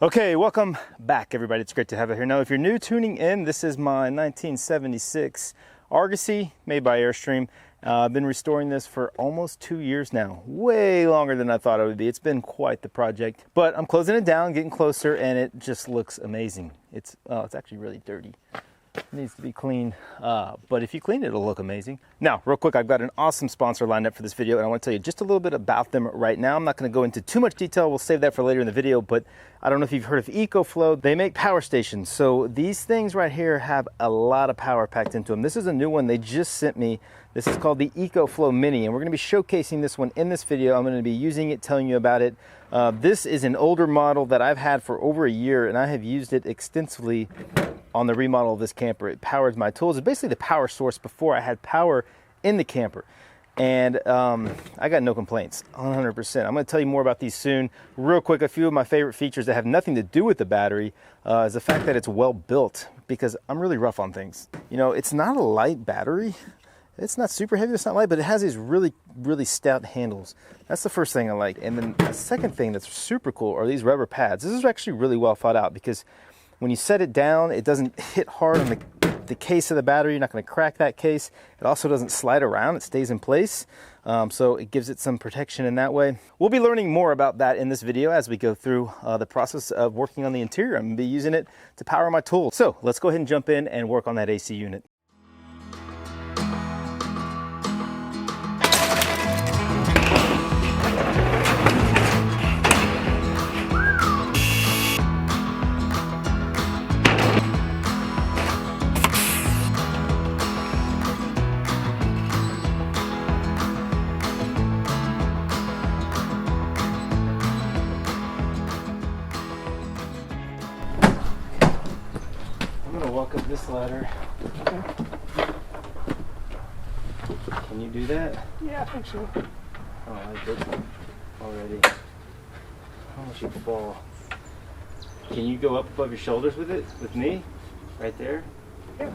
Okay, welcome back everybody. It's great to have you here. Now, if you're new tuning in, this is my 1976 Argosy made by Airstream. I've been restoring this for almost 2 years now, way longer than I thought it would be. It's been quite the project, but I'm closing it down, getting closer, and it just looks amazing. It's actually really dirty. It needs to be cleaned, but if you clean it, it'll look amazing. Now, real quick, I've got an awesome sponsor lined up for this video, and I want to tell you just a little bit about them right now. I'm not going to go into too much detail. We'll save that for later in the video, but I don't know if you've heard of EcoFlow. They make power stations. So these things right here have a lot of power packed into them. This is a new one they just sent me. This is called the EcoFlow Mini, and we're going to be showcasing this one in this video. I'm going to be using it, telling you about it. This is an older model that I've had for over a year, and I have used it extensively on the remodel of this camper. It powers my tools. It's basically the power source before I had power in the camper. And I got no complaints, 100%. I'm going to tell you more about these soon. Real quick, a few of my favorite features that have nothing to do with the battery is the fact that it's well built, because I'm really rough on things. You know, it's not a light battery. It's not super heavy, it's not light, but it has these really, really stout handles. That's the first thing I like. And then the second thing that's super cool are these rubber pads. This is actually really well thought out, because when you set it down, it doesn't hit hard on the case of the battery. You're not going to crack that case. It also doesn't slide around. It stays in place. So it gives it some protection in that way. We'll be learning more about that in this video as we go through the process of working on the interior. I'm going to be using it to power my tools. So let's go ahead and jump in and work on that AC unit. Walk up this ladder. Okay. Can you do that? Yeah, I think so. Oh, I did already. How much you fall? Can you go up above your shoulders with it? With me? Right there? Yeah.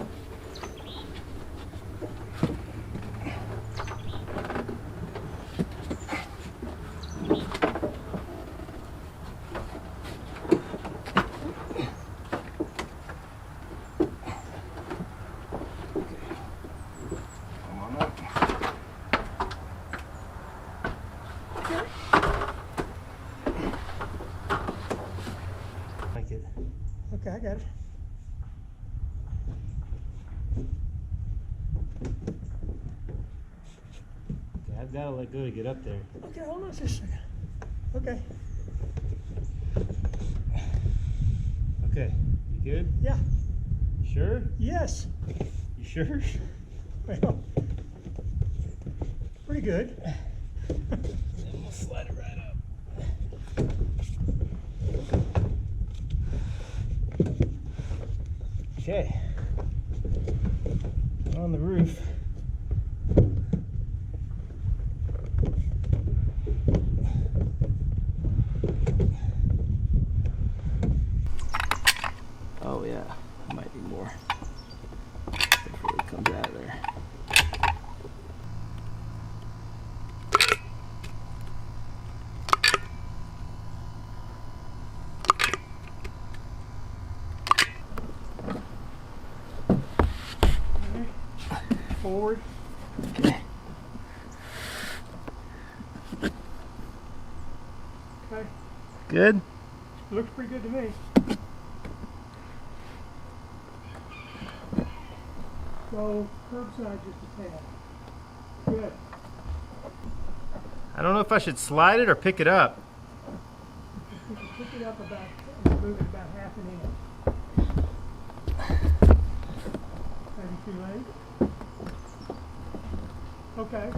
Okay, I got it. Okay, I've got to let go to get up there. Okay, hold on just a second. Okay. Okay, you good? Yeah. You sure? Yes. You sure? Well, pretty good. Then we'll slide it right up. Okay. On the roof. Oh yeah, might be more before it comes out of there. Forward. Okay. Okay. Good? Looks pretty good to me. So, curbside just a tad. Good. I don't know if I should slide it or pick it up. You can pick it up about, and move it about half an inch. Maybe too late. Okay.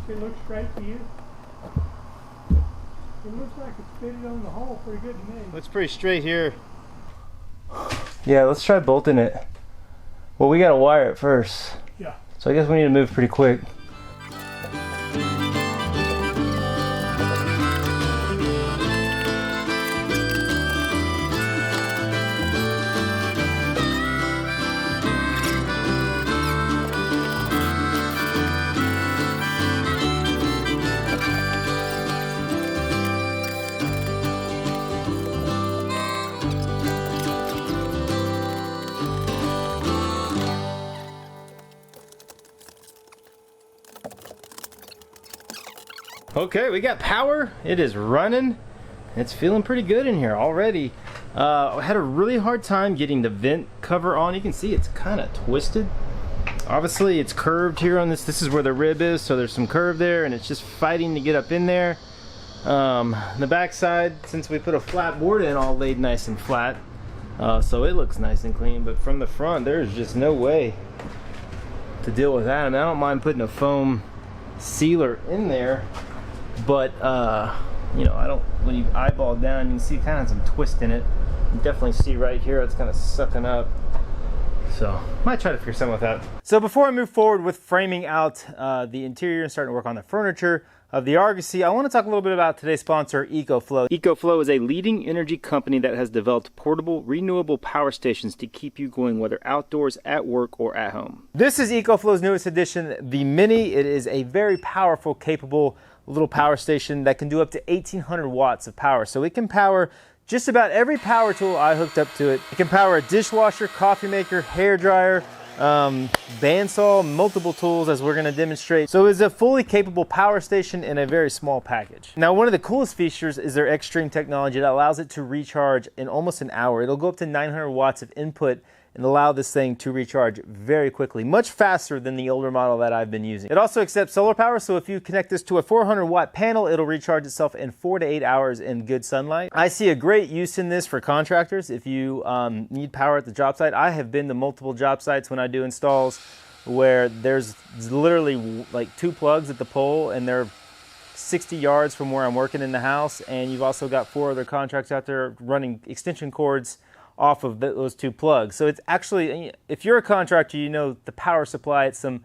It looks straight to you. It looks like it's fitted on the hole pretty good to me. Looks pretty straight here. Yeah, let's try bolting it. Well, we gotta wire it first. Yeah. So I guess we need to move pretty quick. Okay, we got power. It is running. It's feeling pretty good in here already. I had a really hard time getting the vent cover on. You can see it's kind of twisted. Obviously it's curved here on this. This is where the rib is, so there's some curve there, and it's just fighting to get up in there. The back side, since we put a flat board in, all laid nice and flat, so it looks nice and clean. But from the front, there's just no way to deal with that. I mean, I don't mind putting a foam sealer in there, but you know, I don't, when you eyeball down, you can see kind of some twist in it. You definitely see right here, it's kind of sucking up. So, might try to figure something with that. So before I move forward with framing out the interior and starting to work on the furniture of the Argosy, I want to talk a little bit about today's sponsor, EcoFlow. EcoFlow is a leading energy company that has developed portable, renewable power stations to keep you going, whether outdoors, at work, or at home. This is EcoFlow's newest edition, the Mini. It is a very powerful, capable little power station that can do up to 1800 watts of power. So it can power just about every power tool I hooked up to it. It can power a dishwasher, coffee maker, hair dryer, bandsaw, multiple tools, as we're going to demonstrate. So it's a fully capable power station in a very small package. Now, one of the coolest features is their Xtreme technology that allows it to recharge in almost an hour. It'll go up to 900 watts of input and allow this thing to recharge very quickly, much faster than the older model that I've been using. It also accepts solar power, so if you connect this to a 400 watt panel, it'll recharge itself in 4 to 8 hours in good sunlight. I see a great use in this for contractors. If you need power at the job site, I have been to multiple job sites when I do installs where there's literally like 2 plugs at the pole, and they're 60 yards from where I'm working in the house, and you've also got 4 other contractors out there running extension cords off of those 2 plugs. So it's actually, if you're a contractor, you know the power supply at some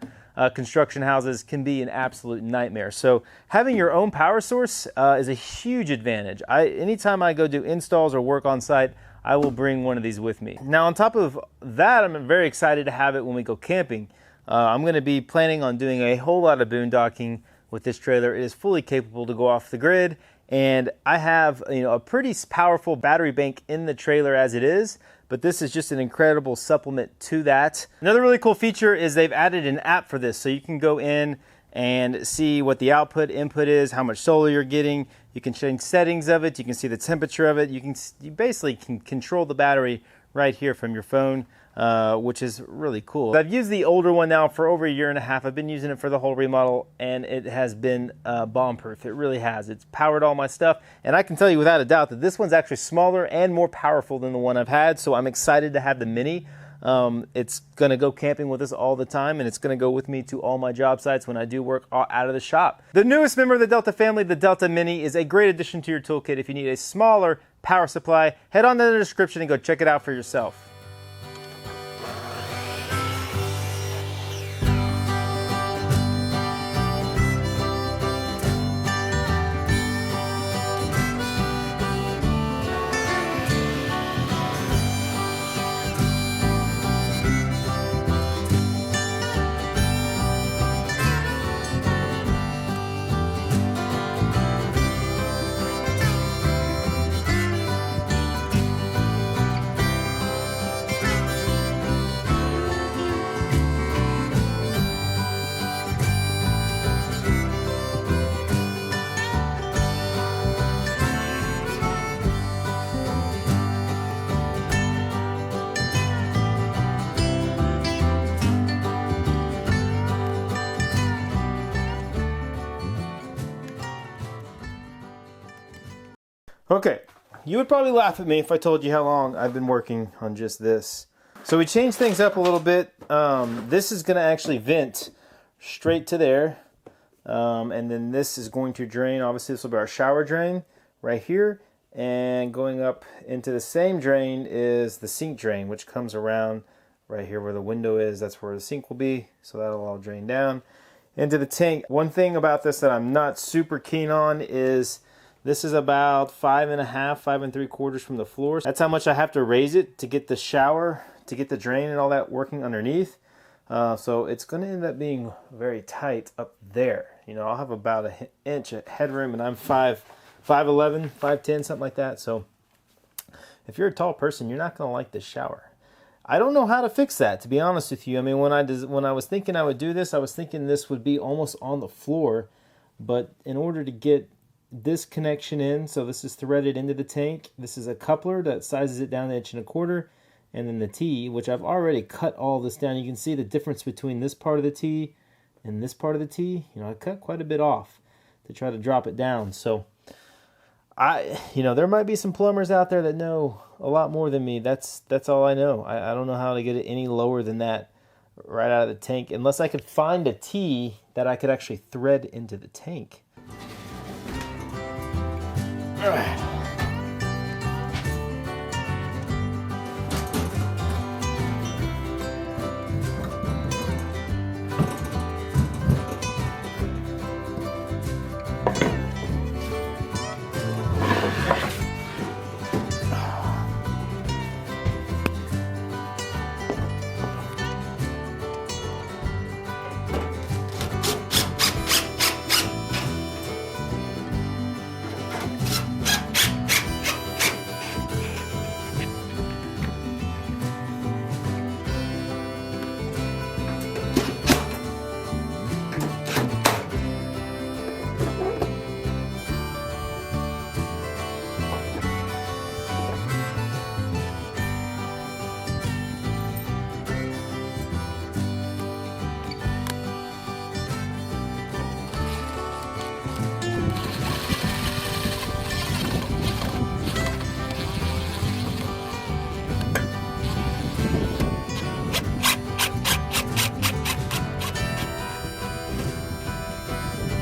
construction houses can be an absolute nightmare. So having your own power source is a huge advantage. Anytime I go do installs or work on site, I will bring one of these with me. Now, on top of that, I'm very excited to have it when we go camping. I'm going to be planning on doing a whole lot of boondocking with this trailer. It is fully capable to go off the grid, and I have, you know, a pretty powerful battery bank in the trailer as it is, but this is just an incredible supplement to that. Another really cool feature is they've added an app for this, so you can go in and see what the input is, how much solar you're getting. You can change settings of it, you can see the temperature of it, you basically can control the battery right here from your phone. Which is really cool. I've used the older one now for over 1.5 years. I've been using it for the whole remodel, and it has been bomb-proof. It really has. It's powered all my stuff, and I can tell you without a doubt that this one's actually smaller and more powerful than the one I've had, so I'm excited to have the Mini. It's going to go camping with us all the time, and it's going to go with me to all my job sites when I do work out of the shop. The newest member of the Delta family, the Delta Mini, is a great addition to your toolkit. If you need a smaller power supply, head on to the description and go check it out for yourself. Okay, you would probably laugh at me if I told you how long I've been working on just this. So we changed things up a little bit. This is going to actually vent straight to there. And then this is going to drain. Obviously, this will be our shower drain right here. And going up into the same drain is the sink drain, which comes around right here where the window is. That's where the sink will be. So that'll all drain down into the tank. One thing about this that I'm not super keen on is this is about 5.5, 5.75 from the floor. That's how much I have to raise it to get the shower, to get the drain and all that working underneath. So it's going to end up being very tight up there. You know, I'll have about an inch of headroom, and I'm 5'11", 5'10", something like that. So if you're a tall person, you're not going to like this shower. I don't know how to fix that, to be honest with you. I mean, when I was thinking I would do this, I was thinking this would be almost on the floor. But in order to get this connection in, so this is threaded into the tank, this is a coupler that sizes it down to 1.25 inches, and then the T, which I've already cut all this down. You can see the difference between this part of the T and this part of the T. You know, I cut quite a bit off to try to drop it down. So there might be some plumbers out there that know a lot more than me. That's all I know. I don't know how to get it any lower than that right out of the tank, unless I could find a T that I could actually thread into the tank. All right.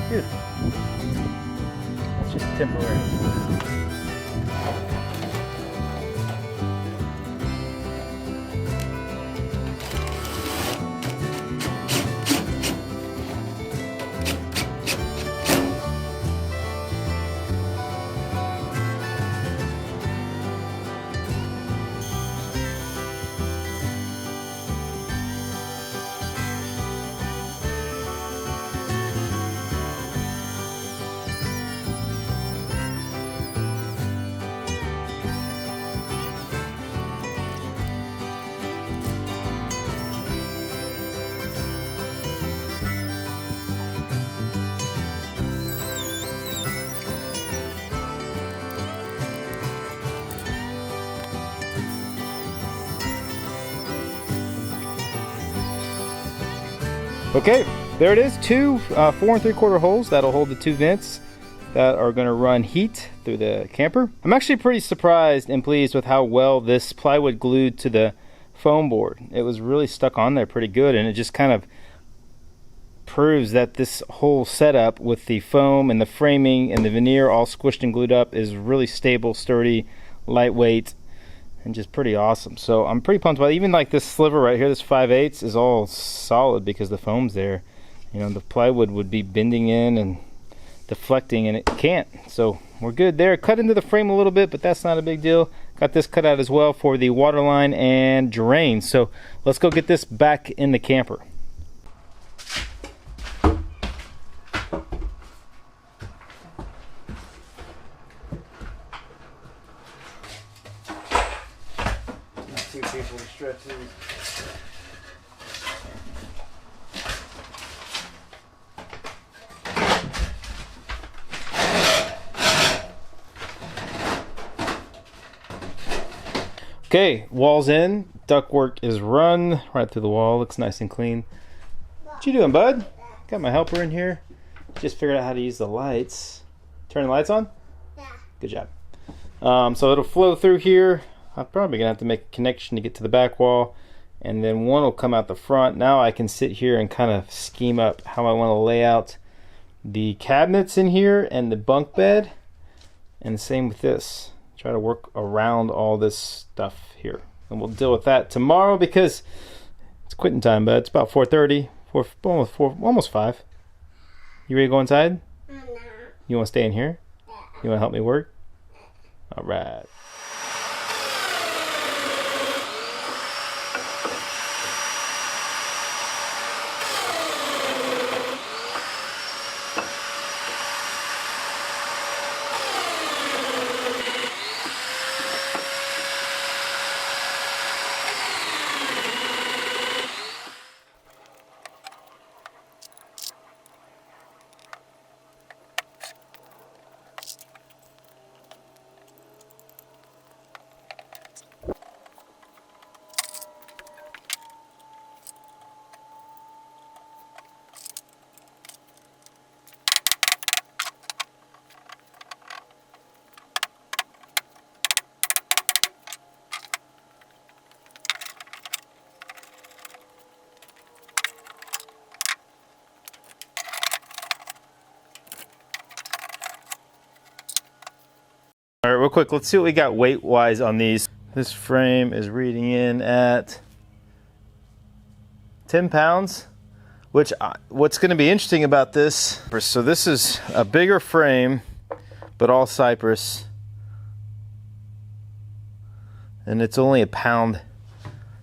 Beautiful. It's just temporary. Okay, there it is, two 4 3/4 holes that'll hold the two vents that are going to run heat through the camper. I'm actually pretty surprised and pleased with how well this plywood glued to the foam board. It was really stuck on there pretty good, and it just kind of proves that this whole setup with the foam and the framing and the veneer all squished and glued up is really stable, sturdy, lightweight, and just pretty awesome. So I'm pretty pumped about it. Even like this sliver right here, this 5/8 is all solid because the foam's there. You know, the plywood would be bending in and deflecting, and it can't. So we're good there. Cut into the frame a little bit, but that's not a big deal. Got this cut out as well for the water line and drain. So let's go get this back in the camper. Two people to stretch these. Okay, wall's in. Ductwork is run right through the wall. Looks nice and clean. What you doing, bud? Got my helper in here. Just figured out how to use the lights. Turn the lights on? Yeah. Good job. So it'll flow through here. I'm probably gonna have to make a connection to get to the back wall, and then one will come out the front. Now I can sit here and kind of scheme up how I want to lay out the cabinets in here and the bunk bed, and the same with this. Try to work around all this stuff here, and we'll deal with that tomorrow because it's quitting time. But it's about 4:30, almost 5. You ready to go inside? No. You want to stay in here? Yeah. You want to help me work? All right. All right, real quick, let's see what we got weight-wise on these. This frame is reading in at 10 pounds, which what's going to be interesting about this, so this is a bigger frame, but all cypress, and it's only a pound,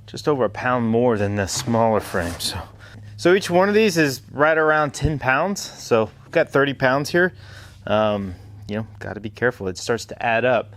just over a pound more than the smaller frame. So each one of these is right around 10 pounds. So we've got 30 pounds here. You know, got to be careful. It starts to add up.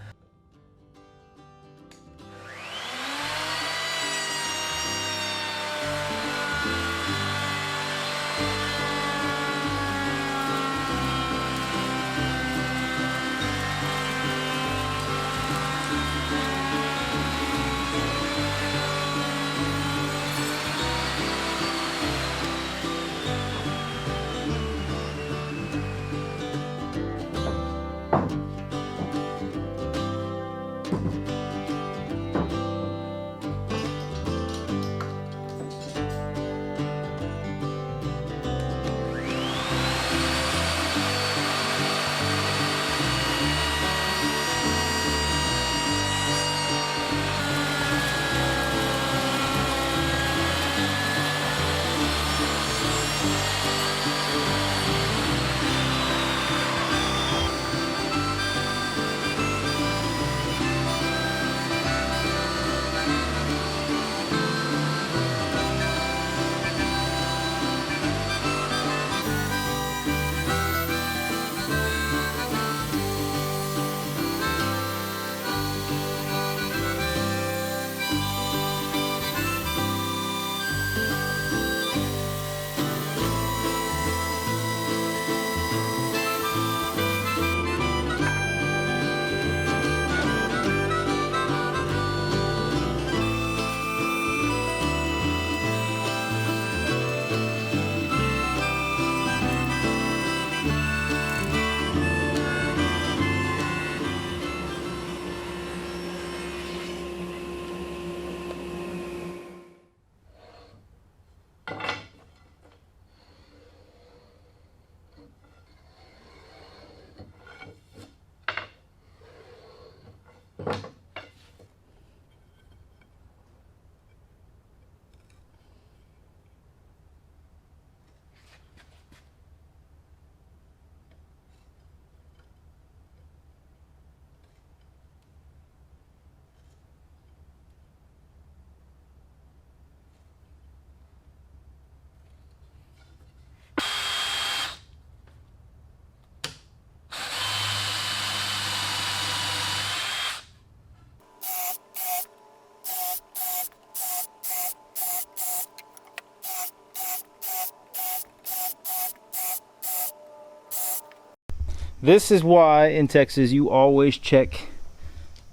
This is why in Texas you always check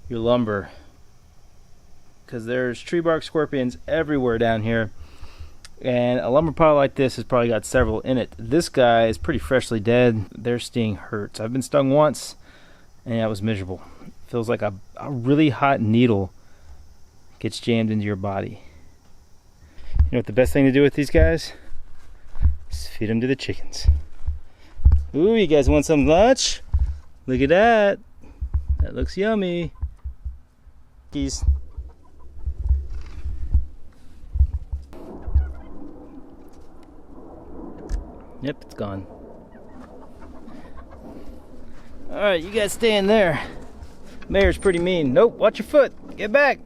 your lumber, because there's tree bark scorpions everywhere down here, and a lumber pile like this has probably got several in it. This guy is pretty freshly dead. Their sting hurts. I've been stung once and that was miserable. It feels like a really hot needle gets jammed into your body. You know what the best thing to do with these guys is feed them to the chickens. Ooh, you guys want some lunch? Look at that. That looks yummy. Yep, it's gone. Alright, you guys stay in there. Mayor's pretty mean. Nope, watch your foot. Get back.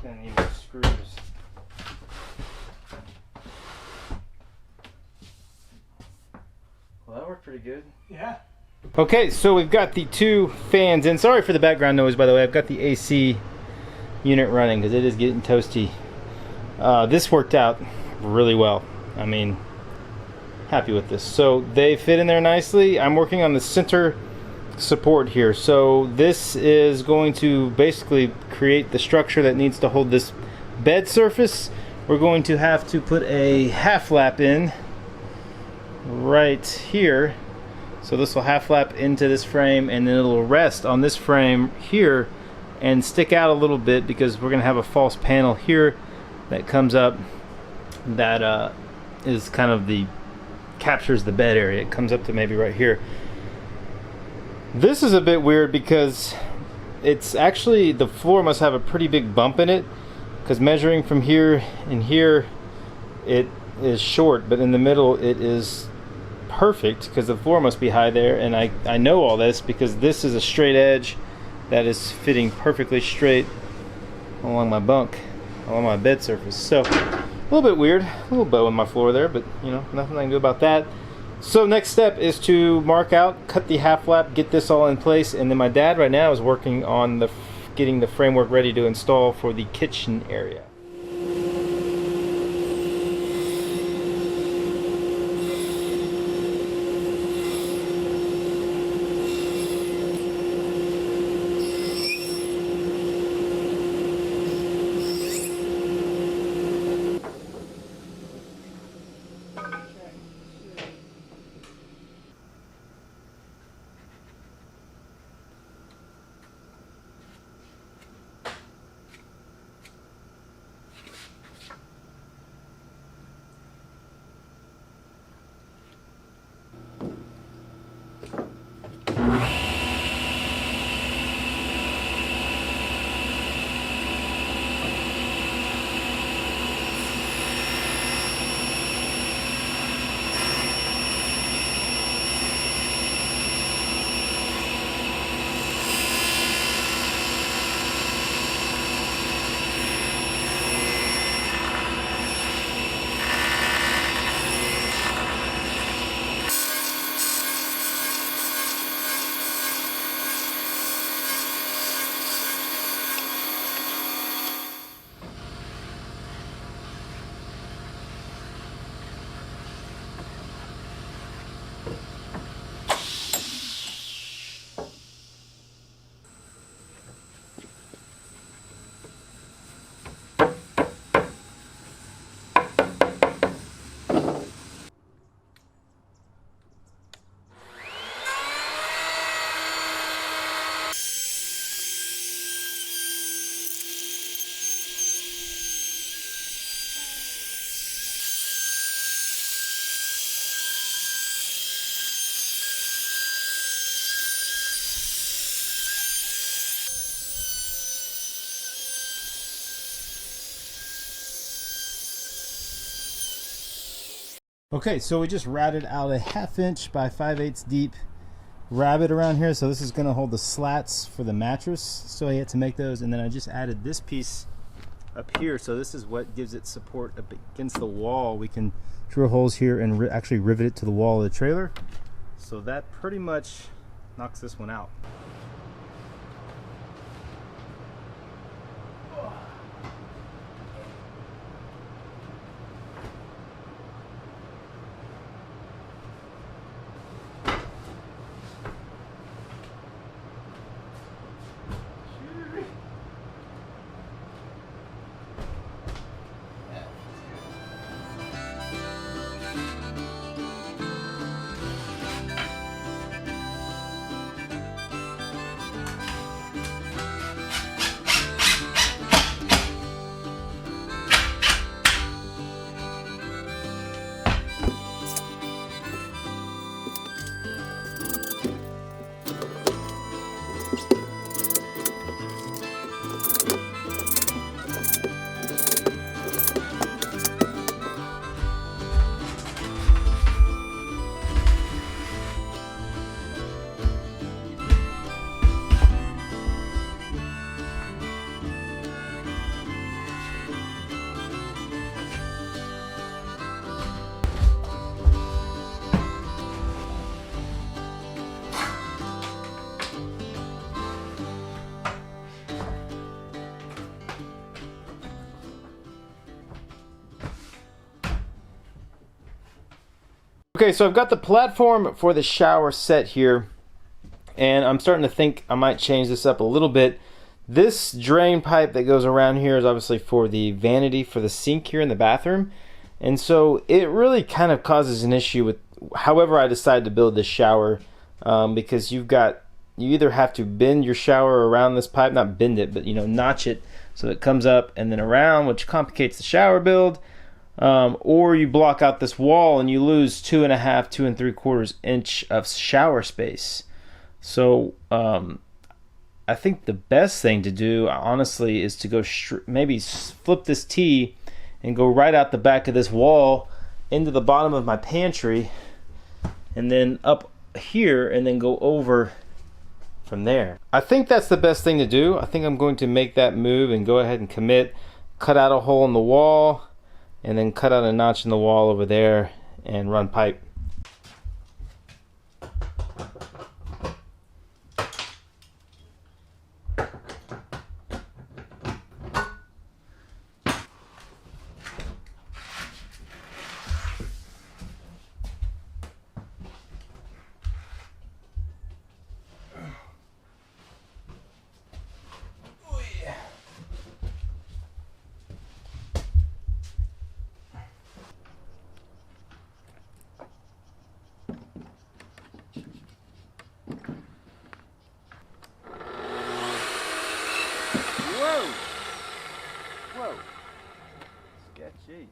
gonna need more screws. Well, that worked pretty good. Yeah. Okay, so we've got the two fans in. Sorry for the background noise, by the way. I've got the AC unit running because it is getting toasty. This worked out really well. I mean, happy with this. So they fit in there nicely. I'm working on the center support here. So this is going to basically create the structure that needs to hold this bed surface. We're going to have to put a half lap in right here. So this will half lap into this frame, and then it'll rest on this frame here and stick out a little bit because we're going to have a false panel here that comes up that is kind of the captures the bed area. It comes up to maybe right here. This is a bit weird because it's actually, the floor must have a pretty big bump in it, because measuring from here and here it is short, but in the middle it is perfect because the floor must be high there. And I know all this because this is a straight edge that is fitting perfectly straight along my bunk, along my bed surface. So a little bit weird, a little bow in my floor there, but you know, nothing I can do about that. So next step is to mark out, cut the half lap, get this all in place, and then my dad right now is working on getting the framework ready to install for the kitchen area. Okay, so we just routed out a 1/2 inch by 5/8 deep rabbet around here. So this is going to hold the slats for the mattress. So I had to make those, and then I just added this piece up here. So this is what gives it support against the wall. We can drill holes here and actually rivet it to the wall of the trailer. So that pretty much knocks this one out. Okay, so I've got the platform for the shower set here, and I'm starting to think I might change this up a little bit. This drain pipe that goes around here is obviously for the vanity for the sink here in the bathroom, and so it really kind of causes an issue with however I decide to build this shower, because you either have to bend your shower around this pipe, not bend it, but notch it so it comes up and then around, which complicates the shower build. Or you block out this wall and you lose 2.5, 2 3/4 inch of shower space. So I think the best thing to do, honestly, is to go maybe flip this T and go right out the back of this wall into the bottom of my pantry, and then up here, and then go over from there. I think that's the best thing to do. I think I'm going to make that move and go ahead and commit, cut out a hole in the wall, and then cut out a notch in the wall over there and run pipe. Whoa! Whoa! Sketchy.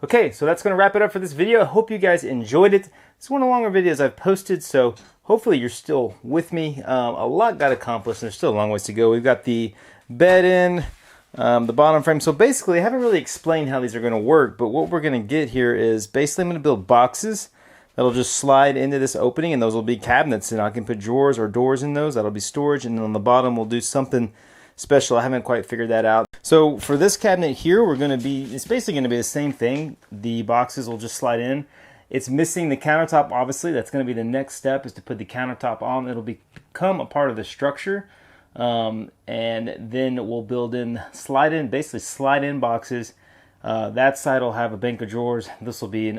Okay, so that's going to wrap it up for this video. I hope you guys enjoyed it. It's one of the longer videos I've posted, so hopefully you're still with me. A lot got accomplished, and there's still a long ways to go. We've got the bed in, the bottom frame. So basically, I haven't really explained how these are going to work, but what we're going to get here is basically I'm going to build boxes that'll just slide into this opening, and those will be cabinets, and I can put drawers or doors in those. That'll be storage, and then on the bottom we'll do something special. I haven't quite figured that out. So for this cabinet here, it's basically going to be the same thing. The boxes will just slide in. It's missing the countertop, obviously. That's going to be the next step, is to put the countertop on. It'll become a part of the structure. And then we'll basically slide in boxes. That side will have a bank of drawers. This will be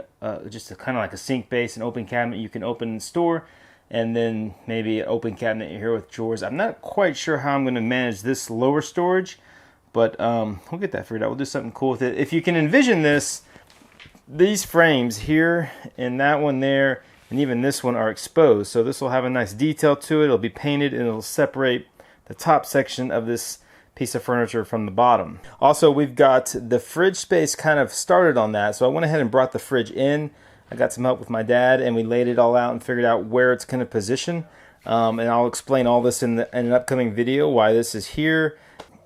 just kind of like a sink base, an open cabinet you can open and store. And then maybe an open cabinet here with drawers. I'm not quite sure how I'm going to manage this lower storage, but we'll get that figured out. We'll do something cool with it. If you can envision this, these frames here and that one there and even this one are exposed. So this will have a nice detail to it. It'll be painted and it'll separate the top section of this piece of furniture from the bottom. Also, we've got the fridge space kind of started on that. So I went ahead and brought the fridge in. I got some help with my dad, and we laid it all out and figured out where it's going to position. And I'll explain all this in an upcoming video, why this is here.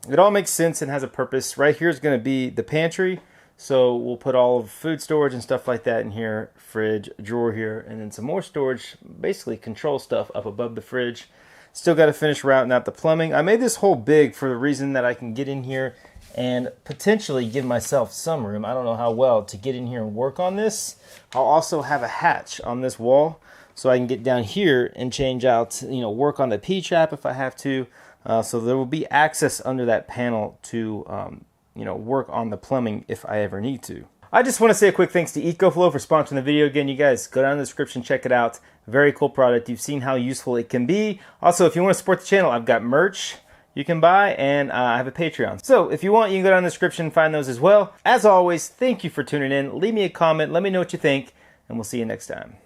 It all makes sense and has a purpose. Right here is going to be the pantry, so we'll put all of food storage and stuff like that in here. Fridge, drawer here, and then some more storage, basically control stuff up above the fridge. Still got to finish routing out the plumbing. I made this hole big for the reason that I can get in here and potentially give myself some room. I don't know how well to get in here and work on this. I'll also have a hatch on this wall so I can get down here and change out, you know, work on the P-trap if I have to. So there will be access under that panel to, you know, work on the plumbing if I ever need to. I just want to say a quick thanks to EcoFlow for sponsoring the video. Again, you guys go down in the description, check it out. Very cool product. You've seen how useful it can be. Also, if you want to support the channel, I've got merch you can buy, and I have a Patreon. So if you want, you can go down in the description and find those as well. As always, thank you for tuning in. Leave me a comment. Let me know what you think, and we'll see you next time.